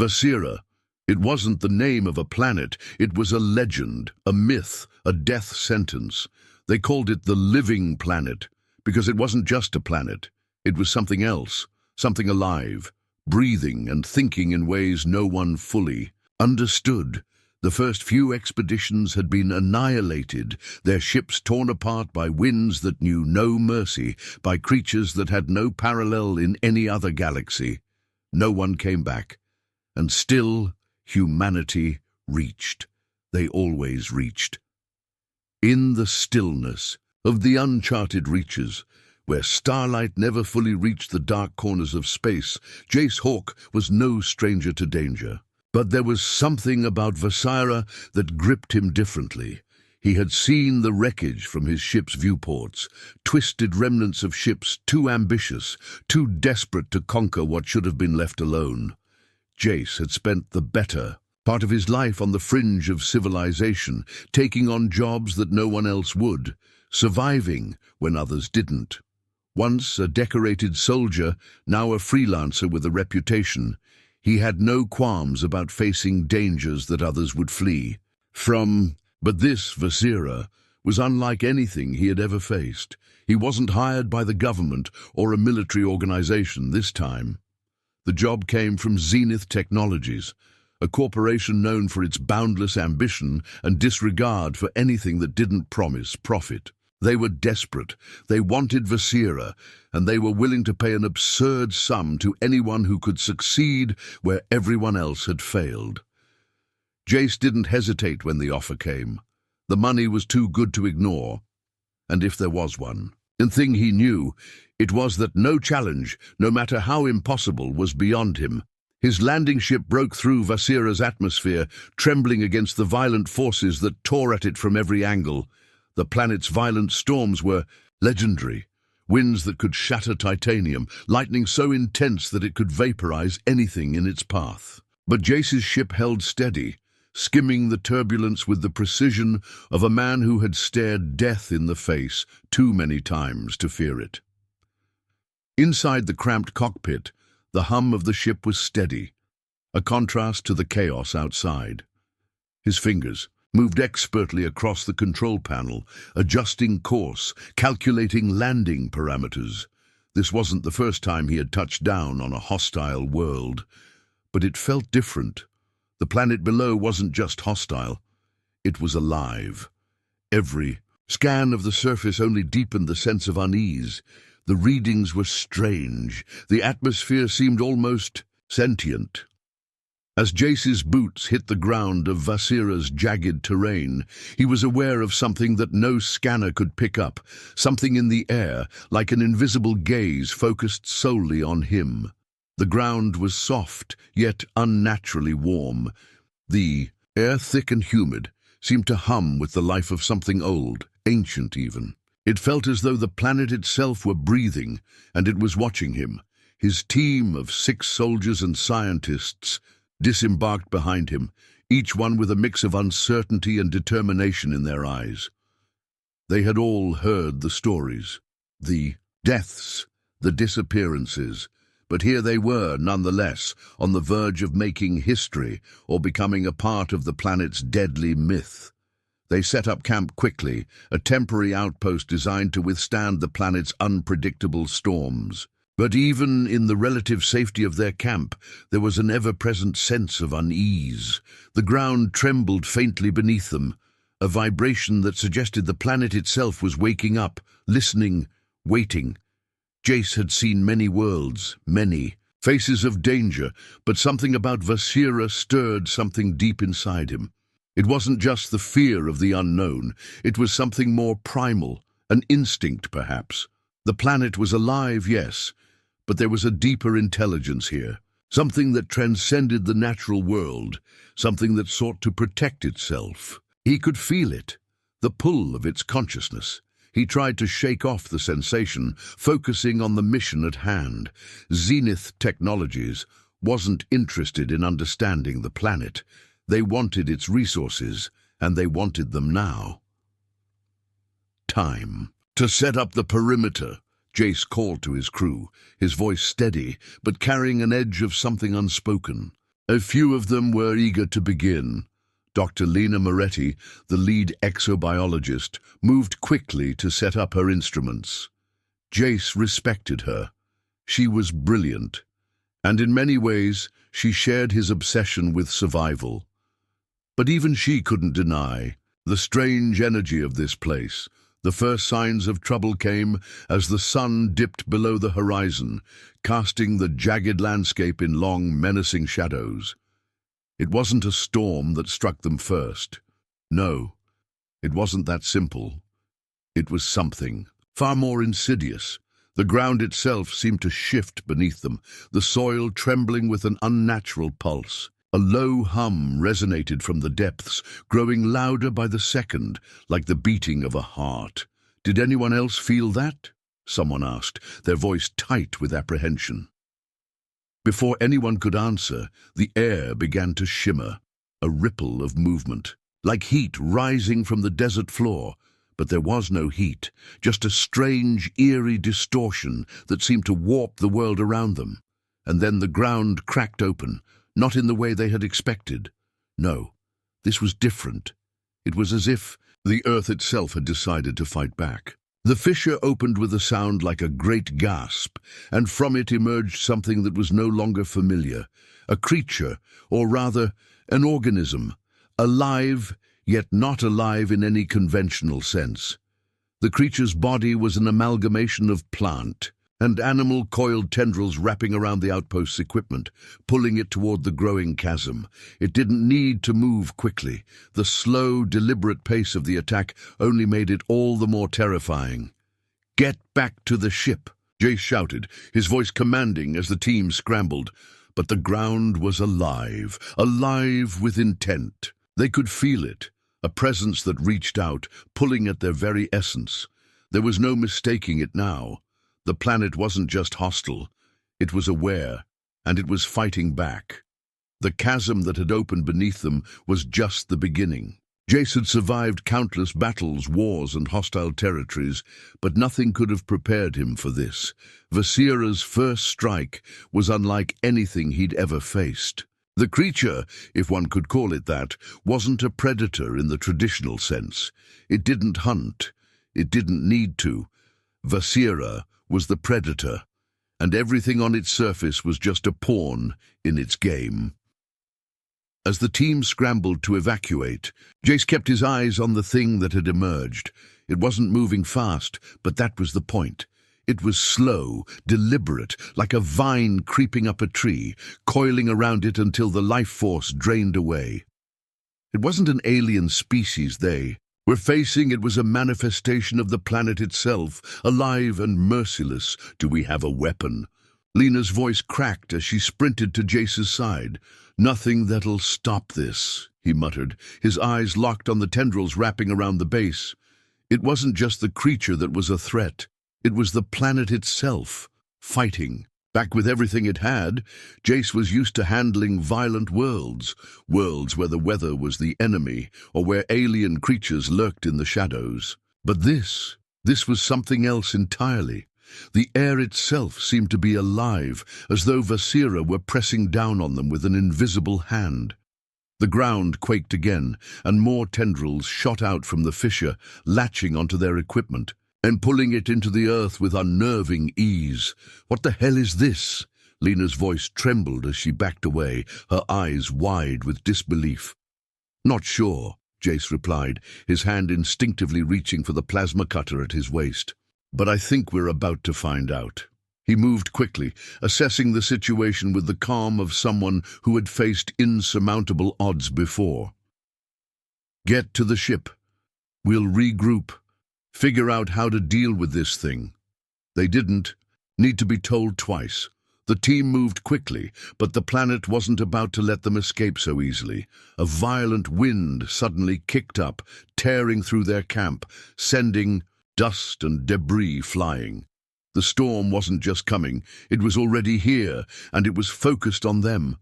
Vasira. It wasn't the name of a planet, it was a legend, a myth, a death sentence. They called it the living planet, because it wasn't just a planet. It was something else, something alive, breathing and thinking in ways no one fully understood. The first few expeditions had been annihilated, their ships torn apart by winds that knew no mercy, by creatures that had no parallel in any other galaxy. No one came back, and still humanity reached. They always reached. In the stillness of the uncharted reaches, where starlight never fully reached the dark corners of space, Jace Hawk was no stranger to danger. But there was something about Vasira that gripped him differently. He had seen the wreckage from his ship's viewports, twisted remnants of ships too ambitious, too desperate to conquer what should have been left alone. Jace had spent the better part of his life on the fringe of civilization, taking on jobs that no one else would, surviving when others didn't. Once a decorated soldier, now a freelancer with a reputation, he had no qualms about facing dangers that others would flee from. But this, Vasira, was unlike anything he had ever faced. He wasn't hired by the government or a military organization this time. The job came from Zenith Technologies, a corporation known for its boundless ambition and disregard for anything that didn't promise profit. They were desperate, they wanted Vasira, and they were willing to pay an absurd sum to anyone who could succeed where everyone else had failed. Jace didn't hesitate when the offer came. The money was too good to ignore, and if there was one. The thing he knew, it was that no challenge, no matter how impossible, was beyond him. His landing ship broke through Vasira's atmosphere, trembling against the violent forces that tore at it from every angle. The planet's violent storms were legendary. Winds that could shatter titanium, lightning so intense that it could vaporize anything in its path. But Jace's ship held steady, skimming the turbulence with the precision of a man who had stared death in the face too many times to fear it. Inside the cramped cockpit, the hum of the ship was steady, a contrast to the chaos outside. His fingers moved expertly across the control panel, adjusting course, calculating landing parameters. This wasn't the first time he had touched down on a hostile world, but it felt different. The planet below wasn't just hostile, it was alive. Every scan of the surface only deepened the sense of unease. The readings were strange. The atmosphere seemed almost sentient. As Jace's boots hit the ground of Vasira's jagged terrain, he was aware of something that no scanner could pick up, something in the air, like an invisible gaze focused solely on him. The ground was soft, yet unnaturally warm. The air, thick and humid, seemed to hum with the life of something old, ancient even. It felt as though the planet itself were breathing, and it was watching him. His team of 6 soldiers and scientists disembarked behind him, each one with a mix of uncertainty and determination in their eyes. They had all heard the stories, the deaths, the disappearances, but here they were, nonetheless, on the verge of making history or becoming a part of the planet's deadly myth. They set up camp quickly, a temporary outpost designed to withstand the planet's unpredictable storms. But even in the relative safety of their camp, there was an ever-present sense of unease. The ground trembled faintly beneath them, a vibration that suggested the planet itself was waking up, listening, waiting. Jace had seen many worlds, many faces of danger, but something about Vasira stirred something deep inside him. It wasn't just the fear of the unknown, it was something more primal, an instinct perhaps. The planet was alive, yes, but there was a deeper intelligence here, something that transcended the natural world, something that sought to protect itself. He could feel it, the pull of its consciousness. He tried to shake off the sensation, focusing on the mission at hand. Zenith Technologies wasn't interested in understanding the planet. They wanted its resources, and they wanted them now. Time to set up the perimeter, Jace called to his crew, his voice steady, but carrying an edge of something unspoken. A few of them were eager to begin. Dr. Lena Moretti, the lead exobiologist, moved quickly to set up her instruments. Jace respected her. She was brilliant, and in many ways she shared his obsession with survival. But even she couldn't deny the strange energy of this place. The first signs of trouble came as the sun dipped below the horizon, casting the jagged landscape in long, menacing shadows. It wasn't a storm that struck them first. No, it wasn't that simple. It was something far more insidious. The ground itself seemed to shift beneath them, the soil trembling with an unnatural pulse. A low hum resonated from the depths, growing louder by the second, like the beating of a heart. "Did anyone else feel that?" someone asked, their voice tight with apprehension. Before anyone could answer, the air began to shimmer, a ripple of movement, like heat rising from the desert floor. But there was no heat, just a strange, eerie distortion that seemed to warp the world around them. And then the ground cracked open, not in the way they had expected. No, this was different. It was as if the earth itself had decided to fight back. The fissure opened with a sound like a great gasp, and from it emerged something that was no longer familiar. A creature, or rather, an organism, alive, yet not alive in any conventional sense. The creature's body was an amalgamation of plant and animal coiled tendrils wrapping around the outpost's equipment, pulling it toward the growing chasm. It didn't need to move quickly. The slow, deliberate pace of the attack only made it all the more terrifying. "Get back to the ship," Jace shouted, his voice commanding as the team scrambled. But the ground was alive, alive with intent. They could feel it, a presence that reached out, pulling at their very essence. There was no mistaking it now. The planet wasn't just hostile, it was aware, and it was fighting back. The chasm that had opened beneath them was just the beginning. Jace had survived countless battles, wars, and hostile territories, but nothing could have prepared him for this. Vasira's first strike was unlike anything he'd ever faced. The creature, if one could call it that, wasn't a predator in the traditional sense. It didn't hunt. It didn't need to. Vasira was the predator, and everything on its surface was just a pawn in its game. As the team scrambled to evacuate, Jace kept his eyes on the thing that had emerged. It wasn't moving fast, but that was the point. It was slow, deliberate, like a vine creeping up a tree, coiling around it until the life force drained away. It wasn't an alien species they were facing, it was a manifestation of the planet itself, alive and merciless. "Do we have a weapon?" Lena's voice cracked as she sprinted to Jace's side. "Nothing that'll stop this," he muttered, his eyes locked on the tendrils wrapping around the base. It wasn't just the creature that was a threat. It was the planet itself, fighting. Back with everything it had, Jace was used to handling violent worlds where the weather was the enemy, or where alien creatures lurked in the shadows. But this was something else entirely. The air itself seemed to be alive, as though Vasira were pressing down on them with an invisible hand. The ground quaked again, and more tendrils shot out from the fissure, latching onto their equipment and pulling it into the earth with unnerving ease. "What the hell is this?" Lena's voice trembled as she backed away, her eyes wide with disbelief. "Not sure," Jace replied, his hand instinctively reaching for the plasma cutter at his waist. "But I think we're about to find out." He moved quickly, assessing the situation with the calm of someone who had faced insurmountable odds before. "Get to the ship. We'll regroup. Figure out how to deal with this thing." They didn't need to be told twice. The team moved quickly, but the planet wasn't about to let them escape so easily. A violent wind suddenly kicked up, tearing through their camp, sending dust and debris flying. The storm wasn't just coming, it was already here, and it was focused on them.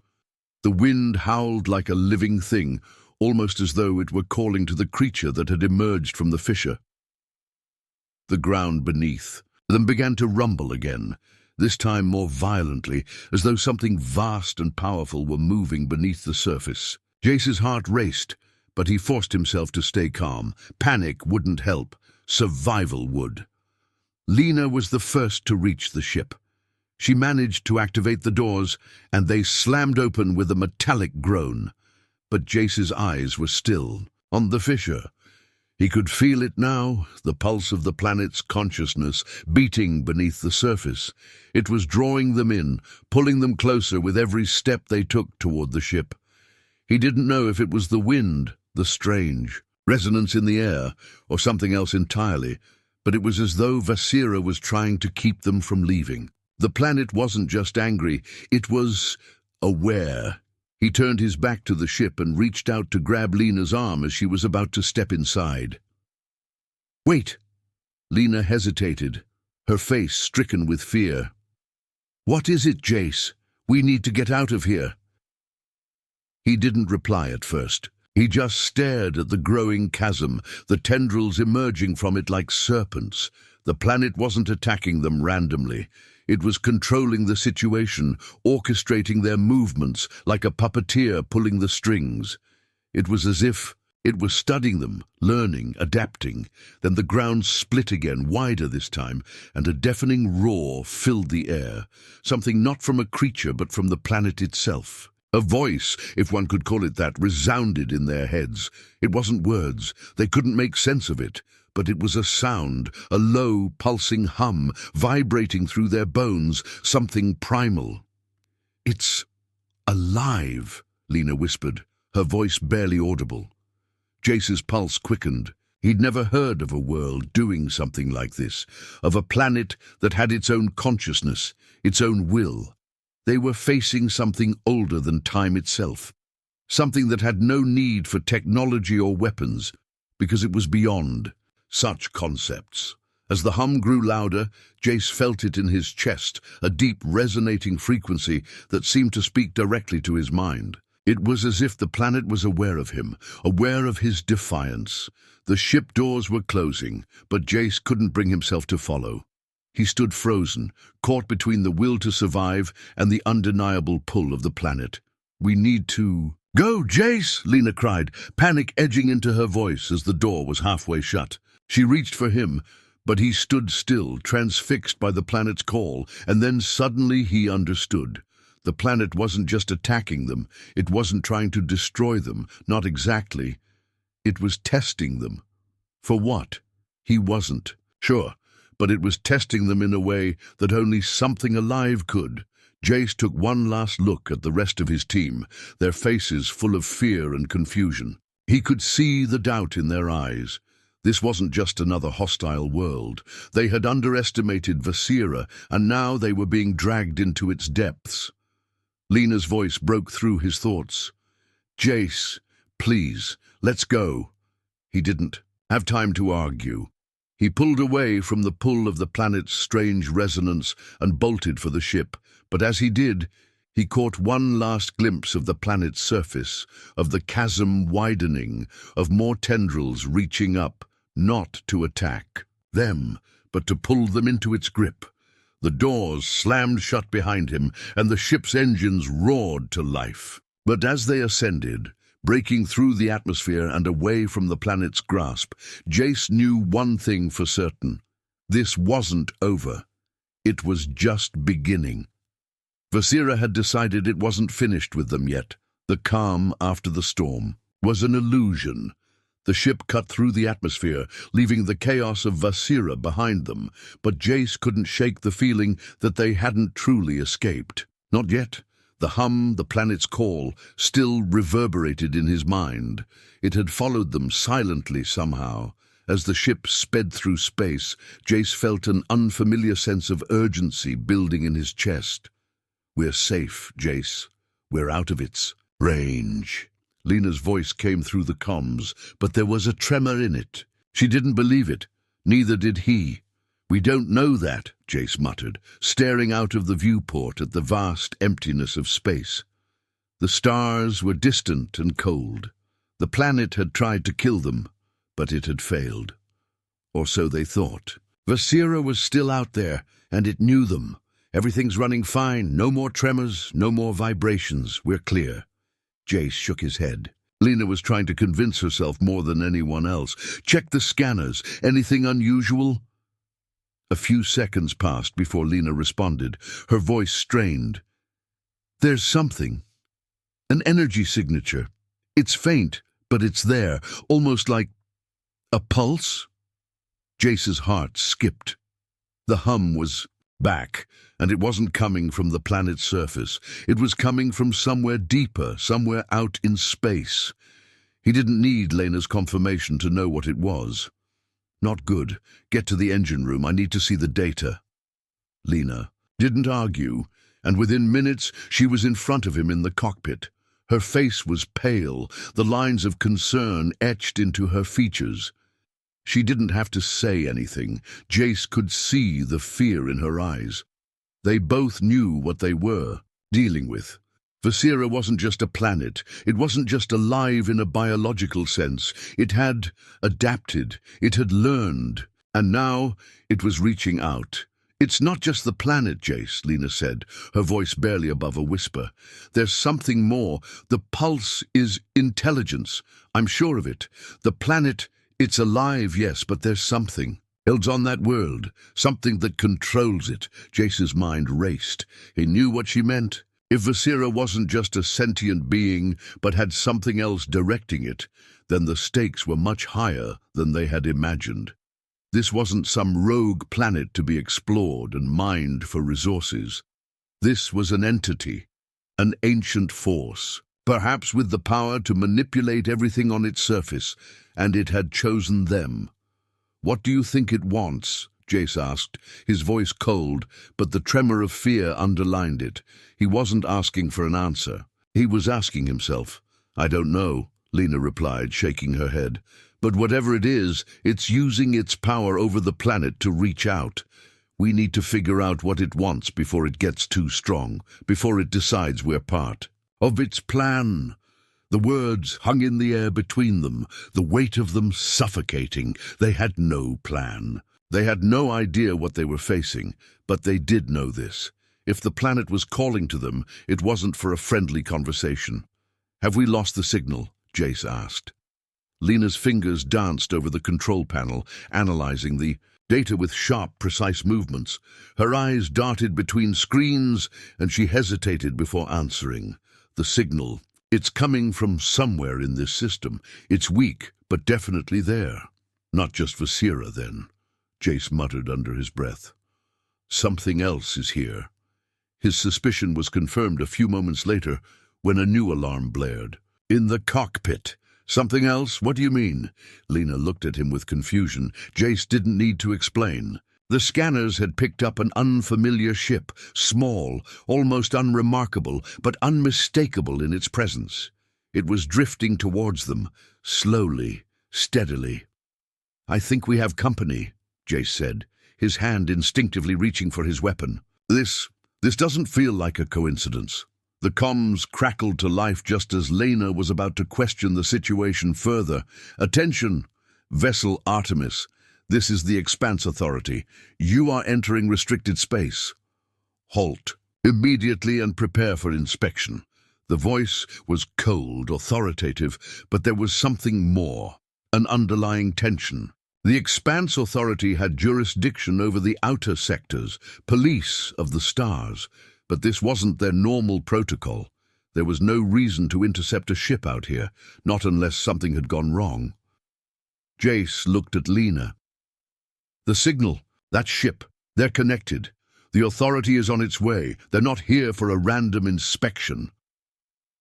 The wind howled like a living thing, almost as though it were calling to the creature that had emerged from the fissure. The ground beneath them began to rumble again, this time more violently, as though something vast and powerful were moving beneath the surface. Jace's heart raced, but he forced himself to stay calm. Panic wouldn't help. Survival would. Lena was the first to reach the ship. She managed to activate the doors, and they slammed open with a metallic groan. But Jace's eyes were still on the fissure. He could feel it now, the pulse of the planet's consciousness beating beneath the surface. It was drawing them in, pulling them closer with every step they took toward the ship. He didn't know if it was the wind, the strange resonance in the air, or something else entirely, but it was as though Vasira was trying to keep them from leaving. The planet wasn't just angry, it was aware. He turned his back to the ship and reached out to grab Lena's arm as she was about to step inside. "Wait!" Lena hesitated, her face stricken with fear. "What is it, Jace? We need to get out of here." He didn't reply at first. He just stared at the growing chasm, the tendrils emerging from it like serpents. The planet wasn't attacking them randomly. It was controlling the situation, orchestrating their movements like a puppeteer pulling the strings. It was as if it was studying them, learning, adapting. Then the ground split again, wider this time, and a deafening roar filled the air. Something not from a creature but from the planet itself. A voice, if one could call it that, resounded in their heads. It wasn't words. They couldn't make sense of it. But it was a sound, a low, pulsing hum, vibrating through their bones, something primal. "It's alive," Lena whispered, her voice barely audible. Jace's pulse quickened. He'd never heard of a world doing something like this, of a planet that had its own consciousness, its own will. They were facing something older than time itself, something that had no need for technology or weapons, because it was beyond such concepts. As the hum grew louder, Jace felt it in his chest, a deep, resonating frequency that seemed to speak directly to his mind. It was as if the planet was aware of him, aware of his defiance. The ship doors were closing, but Jace couldn't bring himself to follow. He stood frozen, caught between the will to survive and the undeniable pull of the planet. "We need to—" "Go, Jace!" Lena cried, panic edging into her voice as the door was halfway shut. She reached for him, but he stood still, transfixed by the planet's call, and then suddenly he understood. The planet wasn't just attacking them, it wasn't trying to destroy them, not exactly. It was testing them. For what? He wasn't sure, but it was testing them in a way that only something alive could. Jace took one last look at the rest of his team, their faces full of fear and confusion. He could see the doubt in their eyes. This wasn't just another hostile world. They had underestimated Vasira, and now they were being dragged into its depths. Lena's voice broke through his thoughts. "Jace, please, let's go." He didn't have time to argue. He pulled away from the pull of the planet's strange resonance and bolted for the ship, but as he did, he caught one last glimpse of the planet's surface, of the chasm widening, of more tendrils reaching up, not to attack them, but to pull them into its grip. The doors slammed shut behind him, and the ship's engines roared to life. But as they ascended, breaking through the atmosphere and away from the planet's grasp, Jace knew one thing for certain. This wasn't over. It was just beginning. Vasira had decided it wasn't finished with them yet. The calm after the storm was an illusion. The ship cut through the atmosphere, leaving the chaos of Vasira behind them, but Jace couldn't shake the feeling that they hadn't truly escaped. Not yet. The hum, the planet's call, still reverberated in his mind. It had followed them silently somehow. As the ship sped through space, Jace felt an unfamiliar sense of urgency building in his chest. "We're safe, Jace. We're out of its range." Lena's voice came through the comms, but there was a tremor in it. She didn't believe it. Neither did he. "We don't know that," Jace muttered, staring out of the viewport at the vast emptiness of space. The stars were distant and cold. The planet had tried to kill them, but it had failed. Or so they thought. Vasira was still out there, and it knew them. Everything's running fine. No more tremors, no more vibrations. We're clear. Jace shook his head. Lena was trying to convince herself more than anyone else. Check the scanners. Anything unusual? A few seconds passed before Lena responded, her voice strained. There's something. An energy signature. It's faint, but it's there, almost like a pulse. Jace's heart skipped. The hum was back, and it wasn't coming from the planet's surface. It was coming from somewhere deeper, somewhere out in space. He didn't need Lena's confirmation to know what it was. Not good. Get to the engine room. I need to see the data. Lena didn't argue, and within minutes she was in front of him in the cockpit. Her face was pale, the lines of concern etched into her features. She didn't have to say anything. Jace could see the fear in her eyes. They both knew what they were dealing with. Vasira wasn't just a planet. It wasn't just alive in a biological sense. It had adapted. It had learned. And now it was reaching out. It's not just the planet, Jace, Lena said, her voice barely above a whisper. There's something more. The pulse is intelligence. I'm sure of it. The planet, it's alive, yes, but there's something else on that world. Something that controls it. Jace's mind raced. He knew what she meant. If Vasira wasn't just a sentient being, but had something else directing it, then the stakes were much higher than they had imagined. This wasn't some rogue planet to be explored and mined for resources. This was an entity, an ancient force, perhaps with the power to manipulate everything on its surface, and it had chosen them. What do you think it wants? Jace asked, his voice cold, but the tremor of fear underlined it. He wasn't asking for an answer. He was asking himself. I don't know, Lena replied, shaking her head. But whatever it is, it's using its power over the planet to reach out. We need to figure out what it wants before it gets too strong, before it decides we're part of its plan. The words hung in the air between them, the weight of them suffocating. They had no plan. They had no idea what they were facing, but they did know this. If the planet was calling to them, it wasn't for a friendly conversation. Have we lost the signal? Jace asked. Lena's fingers danced over the control panel, analyzing the data with sharp, precise movements. Her eyes darted between screens, and she hesitated before answering. The signal. It's coming from somewhere in this system. It's weak, but definitely there. Not just Vasira, then. Jace muttered under his breath. Something else is here. His suspicion was confirmed a few moments later when a new alarm blared. In the cockpit. Something else? What do you mean? Lena looked at him with confusion. Jace didn't need to explain. The scanners had picked up an unfamiliar ship, small, almost unremarkable, but unmistakable in its presence. It was drifting towards them, slowly, steadily. I think we have company, Jace said, his hand instinctively reaching for his weapon. This doesn't feel like a coincidence. The comms crackled to life just as Lena was about to question the situation further. Attention! Vessel Artemis. This is the Expanse Authority. You are entering restricted space. Halt. Immediately and prepare for inspection. The voice was cold, authoritative, but there was something more. An underlying tension. The Expanse Authority had jurisdiction over the outer sectors, police of the stars, but this wasn't their normal protocol. There was no reason to intercept a ship out here, not unless something had gone wrong. Jace looked at Lena. The signal, that ship, they're connected. The Authority is on its way. They're not here for a random inspection.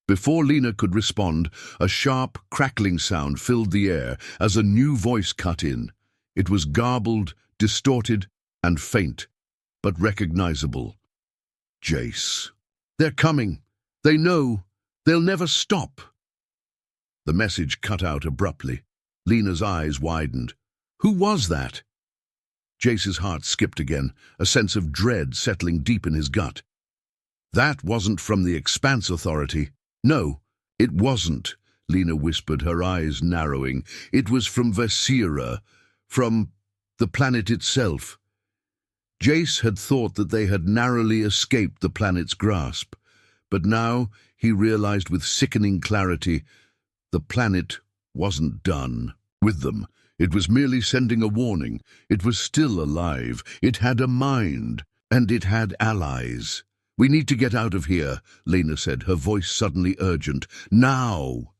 Before Lena could respond, a sharp, crackling sound filled the air as a new voice cut in. It was garbled, distorted, and faint, but recognizable. Jace. They're coming. They know. They'll never stop. The message cut out abruptly. Lena's eyes widened. Who was that? Jace's heart skipped again, a sense of dread settling deep in his gut. That wasn't from the Expanse Authority. No, it wasn't, Lena whispered, her eyes narrowing. It was from Vasira, from the planet itself. Jace had thought that they had narrowly escaped the planet's grasp, but now he realized with sickening clarity the planet wasn't done with them. It was merely sending a warning. It was still alive. It had a mind, and it had allies. "We need to get out of here," Lena said, her voice suddenly urgent. "Now!"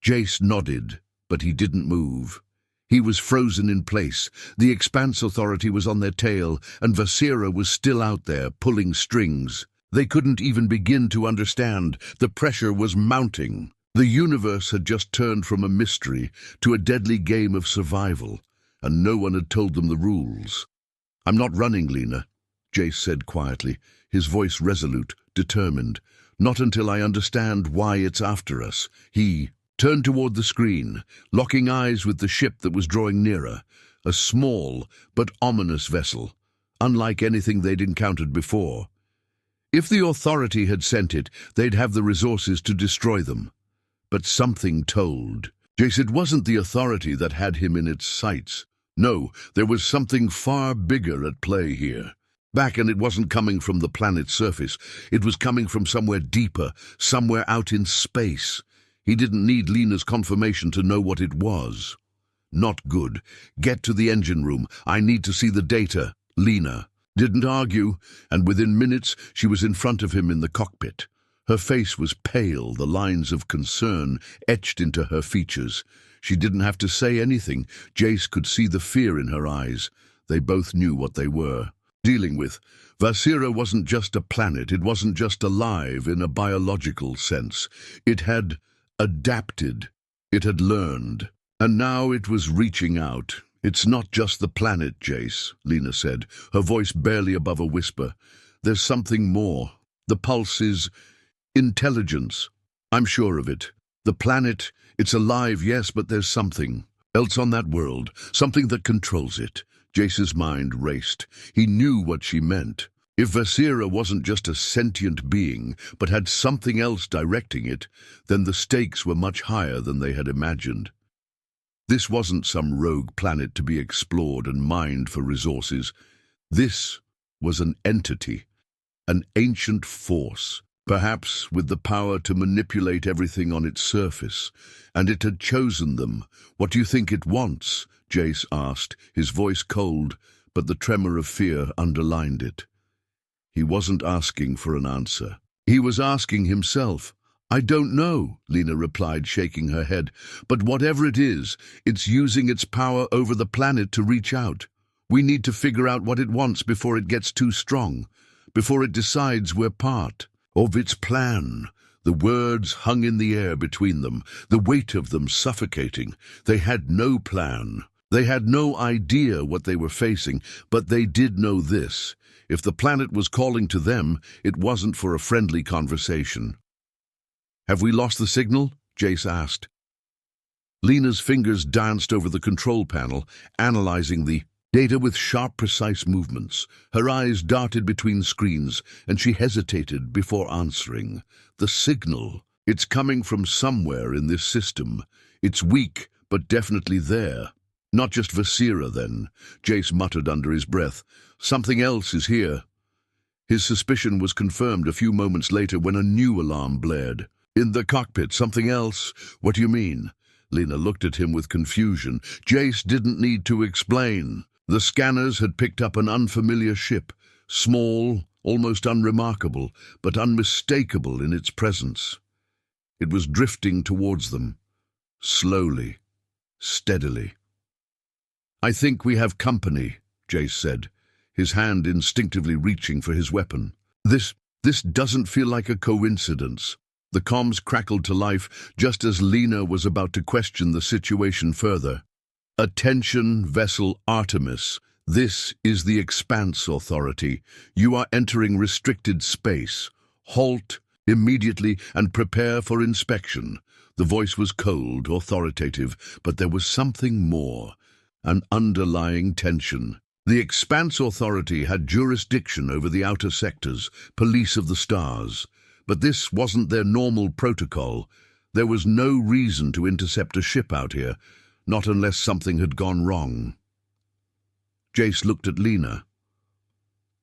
Jace nodded, but he didn't move. He was frozen in place. The Expanse Authority was on their tail, and Vasira was still out there, pulling strings. They couldn't even begin to understand. The pressure was mounting. The universe had just turned from a mystery to a deadly game of survival, and no one had told them the rules. "I'm not running, Lena," Jace said quietly, his voice resolute, determined. "Not until I understand why it's after us." He turned toward the screen, locking eyes with the ship that was drawing nearer, a small but ominous vessel, unlike anything they'd encountered before. If the Authority had sent it, they'd have the resources to destroy them. But something told Jace it wasn't the Authority that had him in its sights. No, there was something far bigger at play here. And it wasn't coming from the planet's surface. It was coming from somewhere deeper, somewhere out in space. He didn't need Lena's confirmation to know what it was. "Not good. Get to the engine room. I need to see the data." Lena didn't argue, and within minutes she was in front of him in the cockpit. Her face was pale, the lines of concern etched into her features. She didn't have to say anything. Jace could see the fear in her eyes. They both knew what they were dealing with. Vasira wasn't just a planet. It wasn't just alive in a biological sense. It had adapted. It had learned. And now it was reaching out. "It's not just the planet, Jace," Lena said, her voice barely above a whisper. "There's something more. The pulse is intelligence. I'm sure of it. The planet, it's alive, yes, but there's something else on that world, something that controls it." Jace's mind raced. He knew what she meant. If Vasira wasn't just a sentient being, but had something else directing it, then the stakes were much higher than they had imagined. This wasn't some rogue planet to be explored and mined for resources. This was an entity, an ancient force, perhaps with the power to manipulate everything on its surface, and it had chosen them. "What do you think it wants?" Jace asked, his voice cold, but the tremor of fear underlined it. He wasn't asking for an answer. He was asking himself. "I don't know," Lena replied, shaking her head, "but whatever it is, it's using its power over the planet to reach out. We need to figure out what it wants before it gets too strong, before it decides we're part of its plan." The words hung in the air between them, the weight of them suffocating. They had no plan. They had no idea what they were facing, but they did know this. If the planet was calling to them, it wasn't for a friendly conversation. "Have we lost the signal?" Jace asked. Lena's fingers danced over the control panel, analyzing the data with sharp, precise movements. Her eyes darted between screens, and she hesitated before answering. "The signal. It's coming from somewhere in this system. It's weak, but definitely there." "Not just Vasira, then," Jace muttered under his breath. "Something else is here." His suspicion was confirmed a few moments later when a new alarm blared. "In the cockpit, something else? What do you mean?" Lena looked at him with confusion. Jace didn't need to explain. The scanners had picked up an unfamiliar ship, small, almost unremarkable, but unmistakable in its presence. It was drifting towards them, slowly, steadily. "I think we have company," Jace said, his hand instinctively reaching for his weapon. This doesn't feel like a coincidence." The comms crackled to life just as Lena was about to question the situation further. "Attention, vessel Artemis. This is the Expanse Authority. You are entering restricted space. Halt immediately and prepare for inspection." The voice was cold, authoritative, but there was something more, an underlying tension. The Expanse Authority had jurisdiction over the outer sectors, police of the stars. But this wasn't their normal protocol. There was no reason to intercept a ship out here, not unless something had gone wrong. Jace looked at Lena.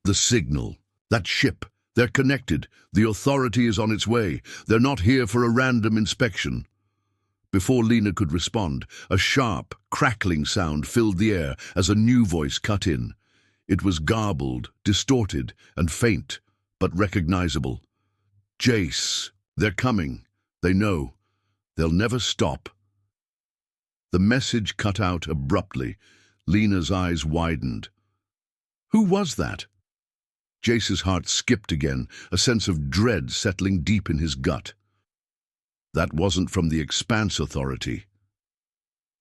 The signal. That ship. They're connected. The authority is on its way. They're not here for a random inspection. Before Lena could respond, a sharp, crackling sound filled the air as a new voice cut in. It was garbled, distorted, and faint, but recognizable. Jace. They're coming. They know. They'll never stop. The message cut out abruptly. Lena's eyes widened. Who was that? Jace's heart skipped again, a sense of dread settling deep in his gut. That wasn't from the Expanse Authority.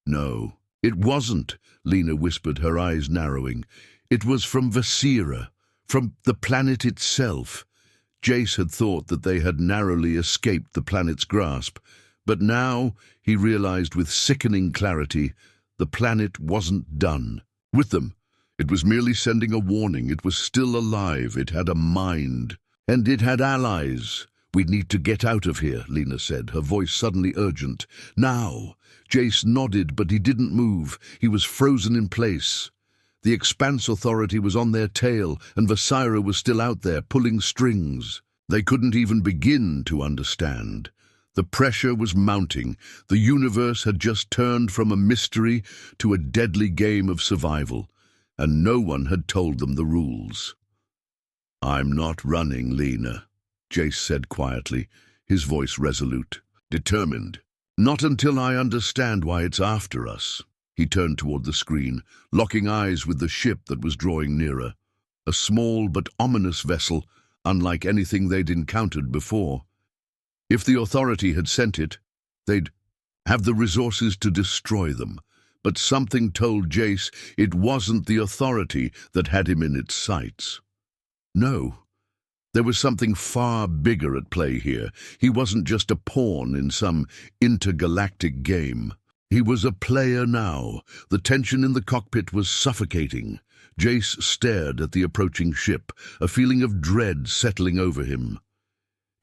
No, it wasn't, Lena whispered, her eyes narrowing. It was from Vasira, from the planet itself. Jace had thought that they had narrowly escaped the planet's grasp, but now he realized with sickening clarity the planet wasn't done with them. It was merely sending a warning. It was still alive. It had a mind. And it had allies. We need to get out of here, Lena said, her voice suddenly urgent. Now. Jace nodded, but he didn't move. He was frozen in place. The Expanse Authority was on their tail, and Vasira was still out there, pulling strings. They couldn't even begin to understand. The pressure was mounting. The universe had just turned from a mystery to a deadly game of survival, and no one had told them the rules. I'm not running, Lena, Jace said quietly, his voice resolute, determined. Not until I understand why it's after us. He turned toward the screen, locking eyes with the ship that was drawing nearer. A small but ominous vessel, unlike anything they'd encountered before. If the Authority had sent it, they'd have the resources to destroy them. But something told Jace it wasn't the Authority that had him in its sights. No. There was something far bigger at play here. He wasn't just a pawn in some intergalactic game. He was a player now. The tension in the cockpit was suffocating. Jace stared at the approaching ship, a feeling of dread settling over him.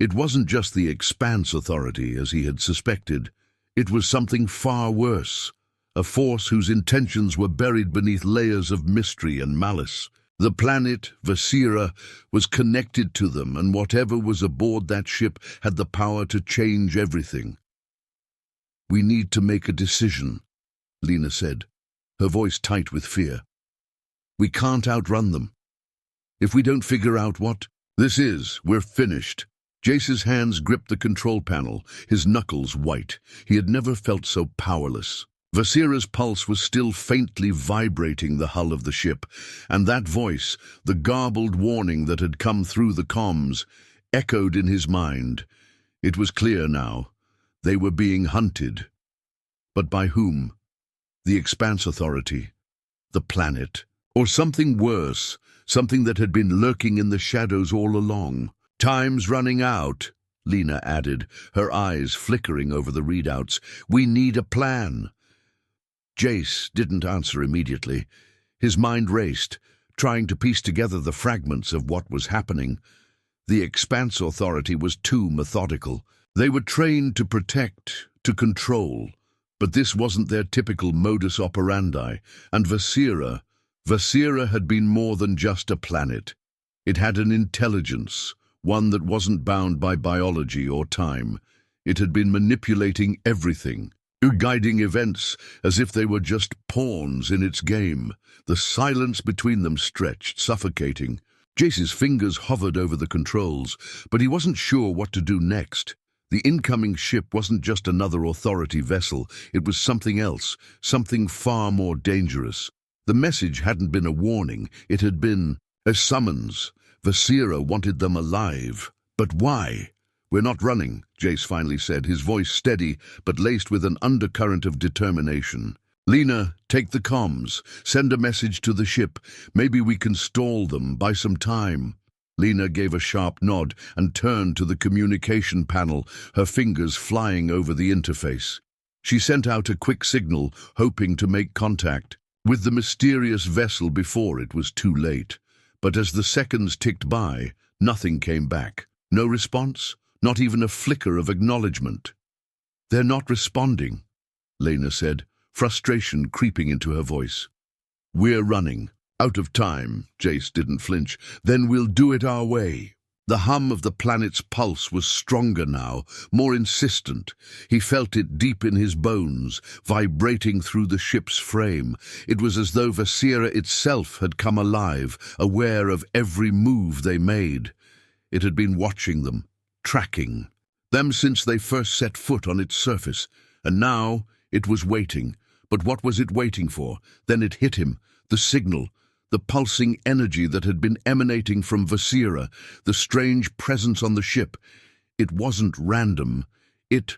It wasn't just the Expanse Authority, as he had suspected. It was something far worse, a force whose intentions were buried beneath layers of mystery and malice. The planet, Vasira, was connected to them, and whatever was aboard that ship had the power to change everything. We need to make a decision, Lena said, her voice tight with fear. We can't outrun them. If we don't figure out what this is, we're finished. Jace's hands gripped the control panel, his knuckles white. He had never felt so powerless. Vasira's pulse was still faintly vibrating the hull of the ship, and that voice, the garbled warning that had come through the comms, echoed in his mind. It was clear now. They were being hunted. But by whom? The Expanse Authority? The planet? Or something worse, something that had been lurking in the shadows all along? Time's running out, Lena added, her eyes flickering over the readouts. We need a plan. Jace didn't answer immediately. His mind raced, trying to piece together the fragments of what was happening. The Expanse Authority was too methodical. They were trained to protect, to control, but this wasn't their typical modus operandi, and Vasira had been more than just a planet. It had an intelligence, one that wasn't bound by biology or time. It had been manipulating everything, guiding events as if they were just pawns in its game. The silence between them stretched, suffocating. Jace's fingers hovered over the controls, but he wasn't sure what to do next. The incoming ship wasn't just another Authority vessel. It was something else, something far more dangerous. The message hadn't been a warning. It had been a summons. Vasira wanted them alive. But why? We're not running, Jace finally said, his voice steady but laced with an undercurrent of determination. Lena, take the comms. Send a message to the ship. Maybe we can stall them, buy some time. Lena gave a sharp nod and turned to the communication panel, her fingers flying over the interface. She sent out a quick signal, hoping to make contact with the mysterious vessel before it was too late. But as the seconds ticked by, nothing came back. No response, not even a flicker of acknowledgement. They're not responding, Lena said, frustration creeping into her voice. We're running. Out of time, Jace didn't flinch. Then we'll do it our way. The hum of the planet's pulse was stronger now, more insistent. He felt it deep in his bones, vibrating through the ship's frame. It was as though Vasira itself had come alive, aware of every move they made. It had been watching them, tracking them since they first set foot on its surface, and now it was waiting. But what was it waiting for? Then it hit him, the signal. The pulsing energy that had been emanating from Vasira, the strange presence on the ship. It wasn't random. It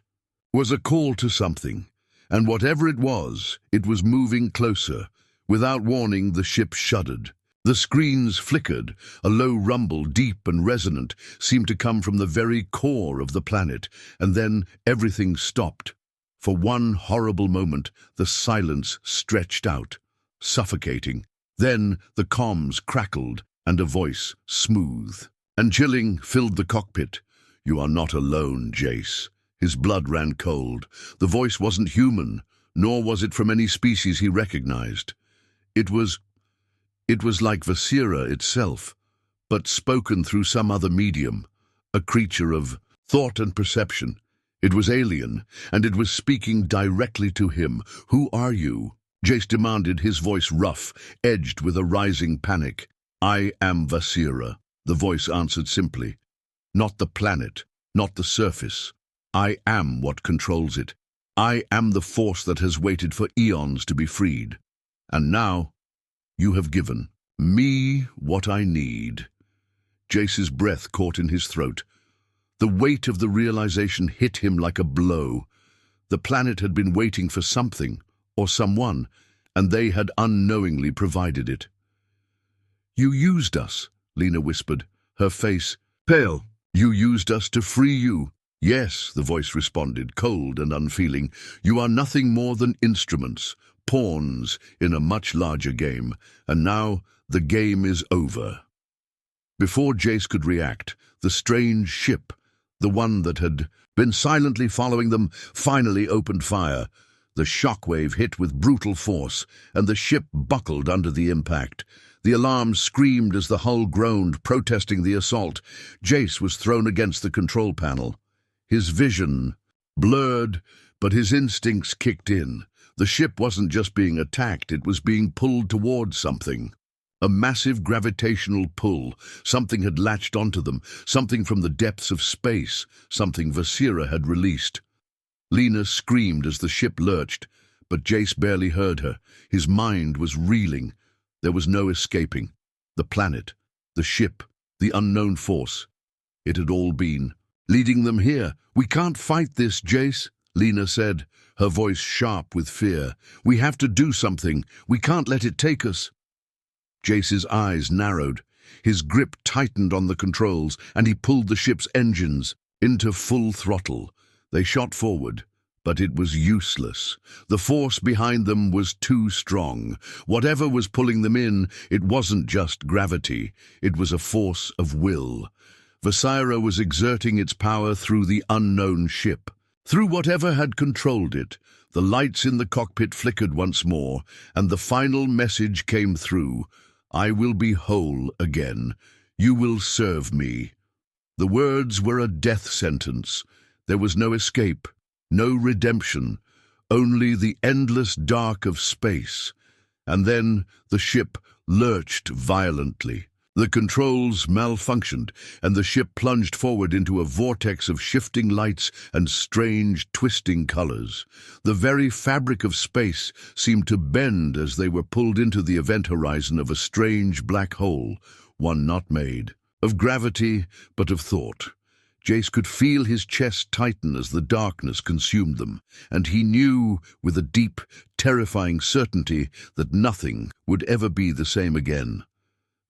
was a call to something. And whatever it was moving closer. Without warning, the ship shuddered. The screens flickered. A low rumble, deep and resonant, seemed to come from the very core of the planet. And then everything stopped. For one horrible moment, the silence stretched out, suffocating. Then the comms crackled, and a voice, smooth and chilling, filled the cockpit. "You are not alone, Jace." His blood ran cold. The voice wasn't human, nor was it from any species he recognized. It was like Vasira itself, but spoken through some other medium, a creature of thought and perception. It was alien, and it was speaking directly to him. "Who are you?" Jace demanded, his voice rough, edged with a rising panic. "I am Vasira," the voice answered simply. "Not the planet, not the surface. I am what controls it. I am the force that has waited for eons to be freed. And now, you have given me what I need." Jace's breath caught in his throat. The weight of the realization hit him like a blow. The planet had been waiting for something, or someone, and they had unknowingly provided it. "You used us," Lena whispered, her face pale. "You used us to free you." "Yes," the voice responded, cold and unfeeling. "You are nothing more than instruments, pawns in a much larger game, and now the game is over." Before Jace could react, the strange ship, the one that had been silently following them, finally opened fire. The shockwave hit with brutal force, and the ship buckled under the impact. The alarm screamed as the hull groaned, protesting the assault. Jace was thrown against the control panel. His vision blurred, but his instincts kicked in. The ship wasn't just being attacked, it was being pulled towards something. A massive gravitational pull. Something had latched onto them, something from the depths of space, something Vasira had released. Lena screamed as the ship lurched, but Jace barely heard her. His mind was reeling. There was no escaping. The planet, the ship, the unknown force. It had all been leading them here. "We can't fight this, Jace," Lena said, her voice sharp with fear. "We have to do something. We can't let it take us." Jace's eyes narrowed. His grip tightened on the controls, and he pulled the ship's engines into full throttle. They shot forward, but it was useless. The force behind them was too strong. Whatever was pulling them in, it wasn't just gravity. It was a force of will. Vasira was exerting its power through the unknown ship, through whatever had controlled it. The lights in the cockpit flickered once more, and the final message came through. "I will be whole again. You will serve me." The words were a death sentence. There was no escape, no redemption, only the endless dark of space. And then the ship lurched violently. The controls malfunctioned, and the ship plunged forward into a vortex of shifting lights and strange, twisting colors. The very fabric of space seemed to bend as they were pulled into the event horizon of a strange black hole, one not made of gravity, but of thought. Jace could feel his chest tighten as the darkness consumed them, and he knew with a deep, terrifying certainty that nothing would ever be the same again.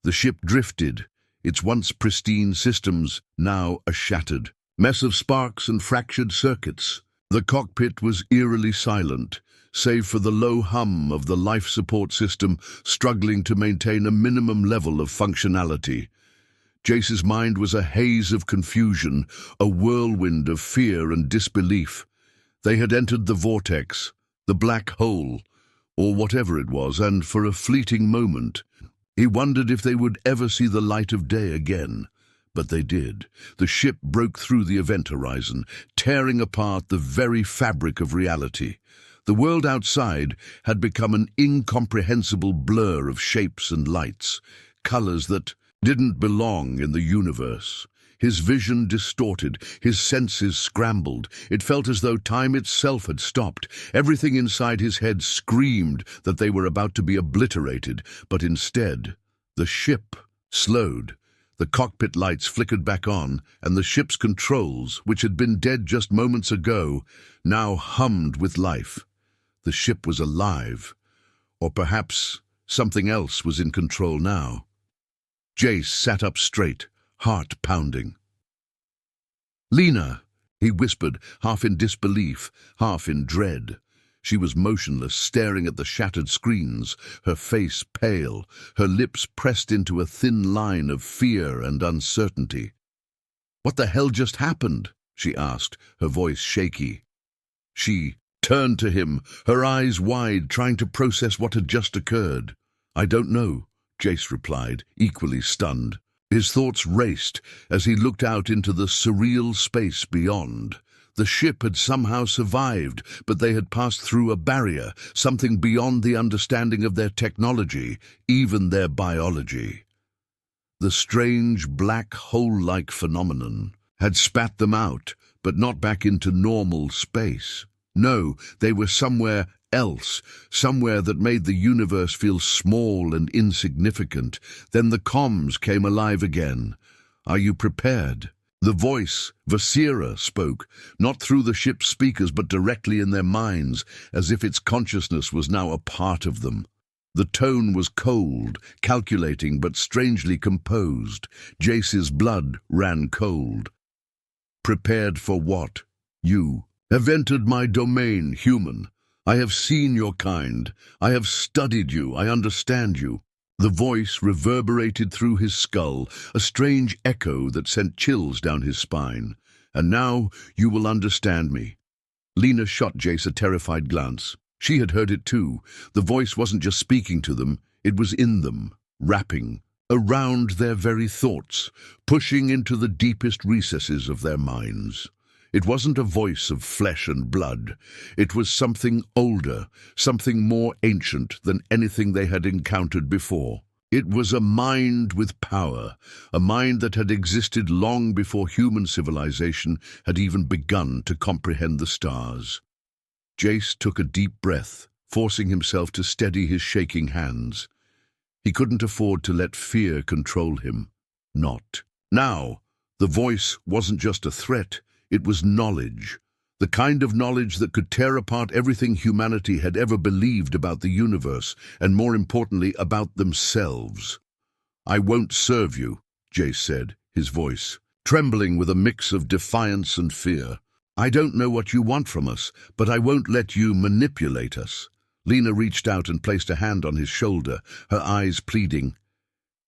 The ship drifted, its once pristine systems now a shattered mess of sparks and fractured circuits. The cockpit was eerily silent, save for the low hum of the life support system struggling to maintain a minimum level of functionality. Jace's mind was a haze of confusion, a whirlwind of fear and disbelief. They had entered the vortex, the black hole, or whatever it was, and for a fleeting moment, He wondered if they would ever see the light of day again. But they did. The ship broke through the event horizon, tearing apart the very fabric of reality. The world outside had become an incomprehensible blur of shapes and lights, colors that didn't belong in the universe. His vision distorted, his senses scrambled. It felt as though time itself had stopped. Everything inside his head screamed that they were about to be obliterated, but instead, the ship slowed. The cockpit lights flickered back on, and the ship's controls, which had been dead just moments ago, now hummed with life. The ship was alive, or perhaps something else was in control now. Jace sat up straight, heart pounding. "Lena," he whispered, half in disbelief, half in dread. She was motionless, staring at the shattered screens, her face pale, her lips pressed into a thin line of fear and uncertainty. "What the hell just happened?" she asked, her voice shaky. She turned to him, her eyes wide, trying to process what had just occurred. "I don't know," Jace replied, equally stunned. His thoughts raced as he looked out into the surreal space beyond. The ship had somehow survived, but they had passed through a barrier, something beyond the understanding of their technology, even their biology. The strange black hole-like phenomenon had spat them out, but not back into normal space. No, they were somewhere else, somewhere that made the universe feel small and insignificant. Then the comms came alive again. "Are you prepared?" The voice, Vasira, spoke, not through the ship's speakers but directly in their minds, as if its consciousness was now a part of them. The tone was cold, calculating but strangely composed. Jace's blood ran cold. "Prepared for what? You have entered my domain, human. I have seen your kind. I have studied you. I understand you." The voice reverberated through his skull, a strange echo that sent chills down his spine. "And now you will understand me." Lena shot Jace a terrified glance. She had heard it too. The voice wasn't just speaking to them, it was in them, wrapping around their very thoughts, pushing into the deepest recesses of their minds. It wasn't a voice of flesh and blood. It was something older, something more ancient than anything they had encountered before. It was a mind with power, a mind that had existed long before human civilization had even begun to comprehend the stars. Jace took a deep breath, forcing himself to steady his shaking hands. He couldn't afford to let fear control him. Not now. The voice wasn't just a threat. It was knowledge, the kind of knowledge that could tear apart everything humanity had ever believed about the universe, and more importantly, about themselves. "I won't serve you," Jace said, his voice trembling with a mix of defiance and fear. "I don't know what you want from us, but I won't let you manipulate us." Lena reached out and placed a hand on his shoulder, her eyes pleading.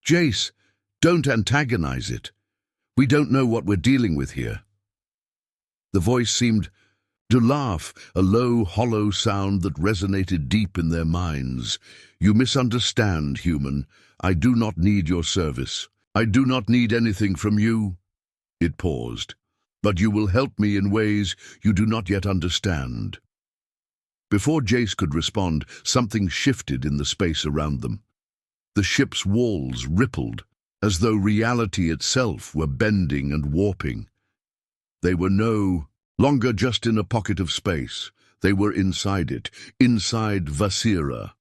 "Jace, don't antagonize it. We don't know what we're dealing with here." The voice seemed to laugh, a low, hollow sound that resonated deep in their minds. "You misunderstand, human. I do not need your service. I do not need anything from you." It paused. "But you will help me in ways you do not yet understand." Before Jace could respond, something shifted in the space around them. The ship's walls rippled, as though reality itself were bending and warping. They were no longer just in a pocket of space. They were inside it, inside Vasira,